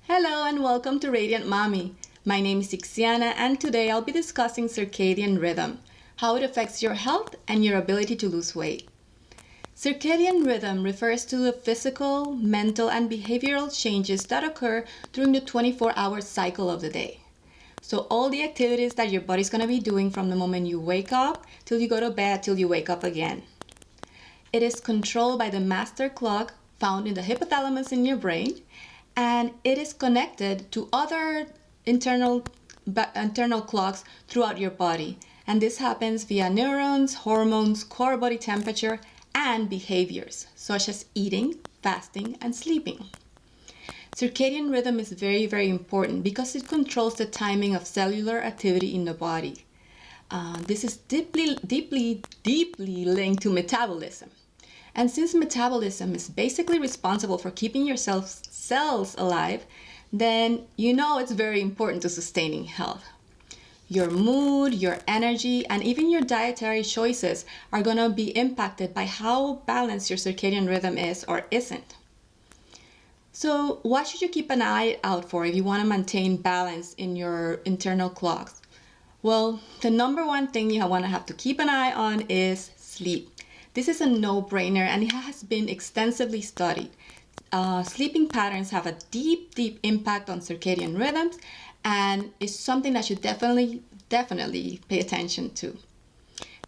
Hello and welcome to Radiant Mommy. My name is Ixiana and today I'll be discussing circadian rhythm, how it affects your health and your ability to lose weight. Circadian rhythm refers to the physical, mental, and behavioral changes that occur during the 24-hour cycle of the day. So all the activities that your body's going to be doing from the moment you wake up till you go to bed till you wake up again. It is controlled by the master clock found in the hypothalamus in your brain, and it is connected to other internal clocks throughout your body. And this happens via neurons, hormones, core body temperature, and behaviors such as eating, fasting, and sleeping. Circadian rhythm is very, very important because it controls the timing of cellular activity in the body. This is deeply linked to metabolism. And since metabolism is basically responsible for keeping your cells alive, then you know it's very important to sustaining health. Your mood, your energy, and even your dietary choices are going to be impacted by how balanced your circadian rhythm is or isn't. So what should you keep an eye out for if you want to maintain balance in your internal clocks? Well, the number one thing you want to have to keep an eye on is sleep. This is a no-brainer and it has been extensively studied. Sleeping patterns have a deep impact on circadian rhythms and is something that you definitely pay attention to.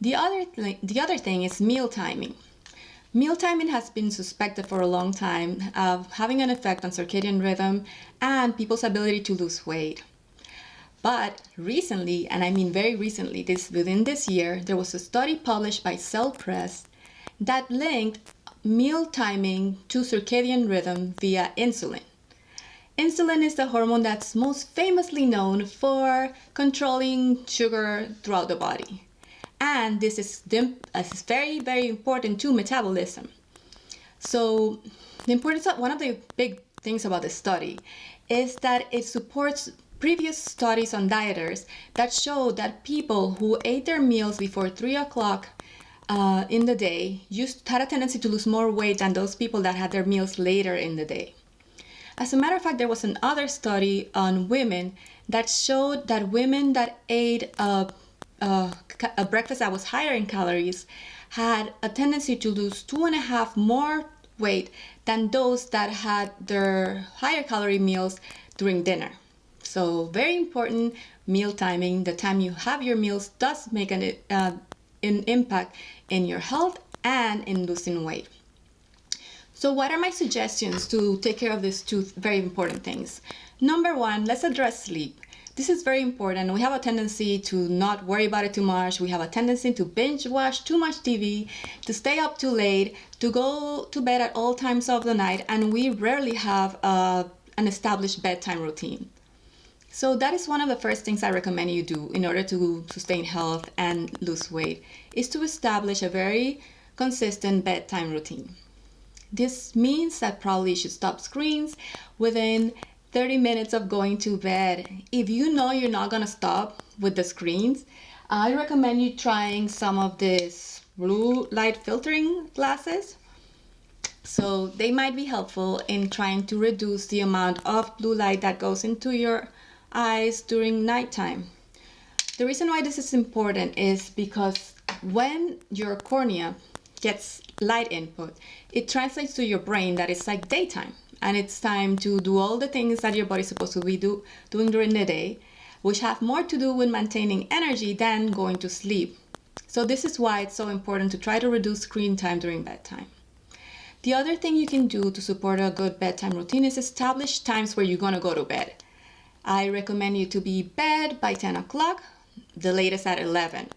The other thing is meal timing. Meal timing has been suspected for a long time of having an effect on circadian rhythm and people's ability to lose weight. But recently, and I mean very recently, within this year, there was a study published by Cell Press that linked meal timing to circadian rhythm via insulin. Insulin is the hormone that's most famously known for controlling sugar throughout the body. And this is very, very important to metabolism. So one of the big things about this study is that it supports previous studies on dieters that show that people who ate their meals before 3 o'clock in the day had a tendency to lose more weight than those people that had their meals later in the day. As a matter of fact, there was another study on women that showed that women that ate a breakfast that was higher in calories had a tendency to lose 2.5 more weight than those that had their higher calorie meals during dinner. So very important, meal timing. The time you have your meals does make an impact in your health and in losing weight. So what are my suggestions to take care of these two very important things? Number one, let's address sleep. This is very important. We have a tendency to not worry about it too much. We have a tendency to binge watch too much TV, to stay up too late, to go to bed at all times of the night, and we rarely have an established bedtime routine. So that is one of the first things I recommend you do in order to sustain health and lose weight, is to establish a very consistent bedtime routine. This means that probably you should stop screens within 30 minutes of going to bed. If you know you're not going to stop with the screens, I recommend you trying some of these blue light filtering glasses. So they might be helpful in trying to reduce the amount of blue light that goes into your eyes during nighttime. The reason why this is important is because when your cornea gets light input, it translates to your brain that it's like daytime and it's time to do all the things that your body's supposed to be doing during the day, which have more to do with maintaining energy than going to sleep. So this is why it's so important to try to reduce screen time during bedtime. The other thing you can do to support a good bedtime routine is establish times where you're going to go to bed. I recommend you to be in bed by 10 o'clock, the latest at 11.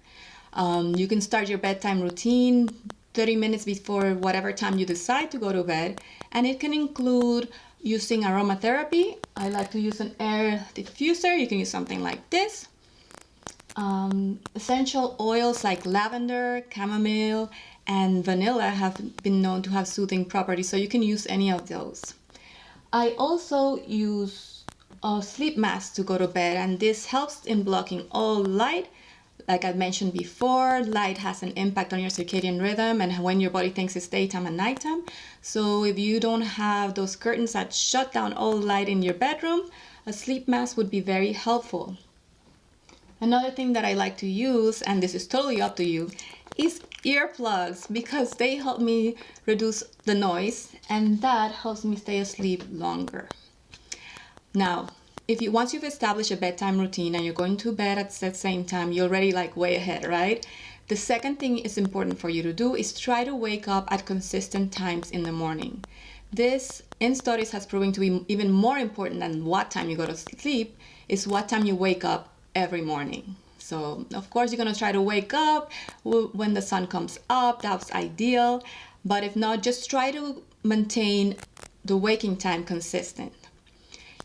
You can start your bedtime routine 30 minutes before whatever time you decide to go to bed, and it can include using aromatherapy. I like to use an air diffuser. You can use something like this. Essential oils like lavender, chamomile, and vanilla have been known to have soothing properties, so you can use any of those. I also use a sleep mask to go to bed, and this helps in blocking all light Like I mentioned before, light has an impact on your circadian rhythm and when your body thinks it's daytime and nighttime. So if you don't have those curtains that shut down all light in your bedroom, a sleep mask would be very helpful. Another thing that I like to use, and this is totally up to you, is earplugs because they help me reduce the noise and that helps me stay asleep longer. Now, once you've established a bedtime routine and you're going to bed at the same time, you're already like way ahead, right? The second thing is important for you to do is try to wake up at consistent times in the morning. This, in studies, has proven to be even more important than what time you go to sleep, is what time you wake up every morning. So, of course, you're going to try to wake up when the sun comes up. That's ideal. But if not, just try to maintain the waking time consistent.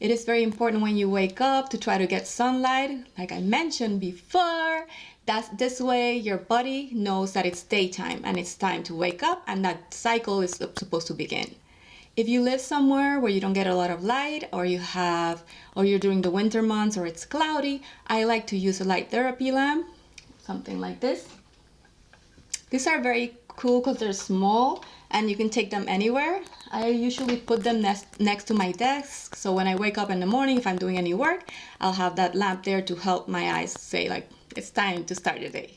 It is very important when you wake up to try to get sunlight, like I mentioned before. This way your body knows that it's daytime and it's time to wake up and that cycle is supposed to begin. If you live somewhere where you don't get a lot of light or you're during the winter months or it's cloudy, I like to use a light therapy lamp, something like this. These are very cool because they're small and you can take them anywhere. I usually put them next to my desk, so when I wake up in the morning, if I'm doing any work, I'll have that lamp there to help my eyes say like it's time to start the day.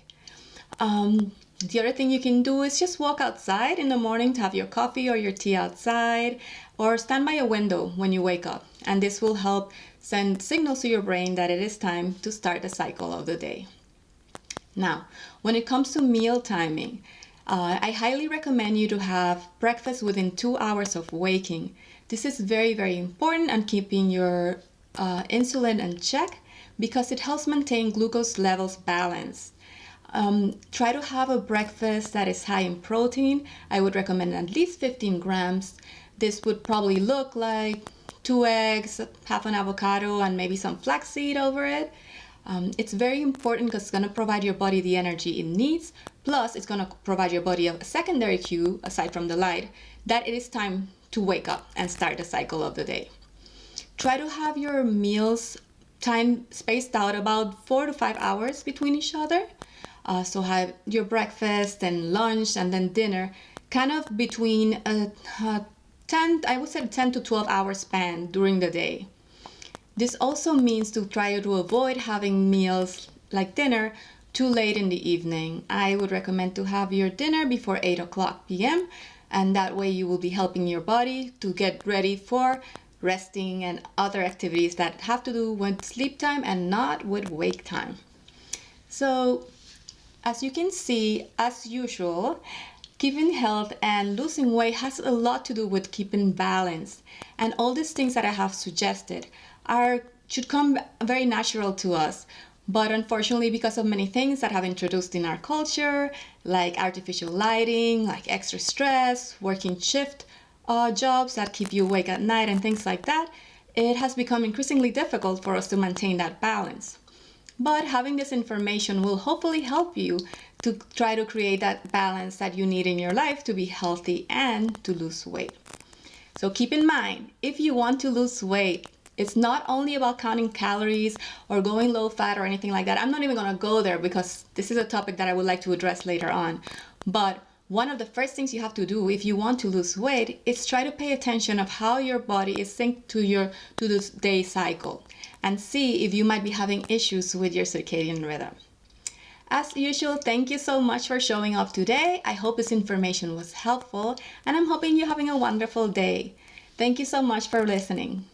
The other thing you can do is just walk outside in the morning to have your coffee or your tea outside, or stand by a window when you wake up, and this will help send signals to your brain that it is time to start the cycle of the day. Now, when it comes to meal timing, I highly recommend you to have breakfast within 2 hours of waking. This is very, very important and keeping your insulin in check because it helps maintain glucose levels balanced. Try to have a breakfast that is high in protein. I would recommend at least 15 grams. This would probably look like 2 eggs, half an avocado, and maybe some flaxseed over it. It's very important because it's going to provide your body the energy it needs. Plus, it's going to provide your body a secondary cue, aside from the light, that it is time to wake up and start the cycle of the day. Try to have your meals time spaced out about 4 to 5 hours between each other. So have your breakfast and lunch and then dinner kind of between a 10 to 12 hour span during the day. This also means to try to avoid having meals like dinner too late in the evening. I would recommend to have your dinner before 8 o'clock p.m. and that way you will be helping your body to get ready for resting and other activities that have to do with sleep time and not with wake time. So, as you can see, as usual, keeping health and losing weight has a lot to do with keeping balance. And all these things that I have suggested should come very natural to us. But unfortunately, because of many things that have introduced in our culture, like artificial lighting, like extra stress, working shift jobs that keep you awake at night and things like that, it has become increasingly difficult for us to maintain that balance. But having this information will hopefully help you to try to create that balance that you need in your life to be healthy and to lose weight. So keep in mind, if you want to lose weight, it's not only about counting calories or going low fat or anything like that. I'm not even going to go there because this is a topic that I would like to address later on. But one of the first things you have to do if you want to lose weight is try to pay attention of how your body is synced to this day cycle and see if you might be having issues with your circadian rhythm. As usual, thank you so much for showing up today. I hope this information was helpful and I'm hoping you're having a wonderful day. Thank you so much for listening.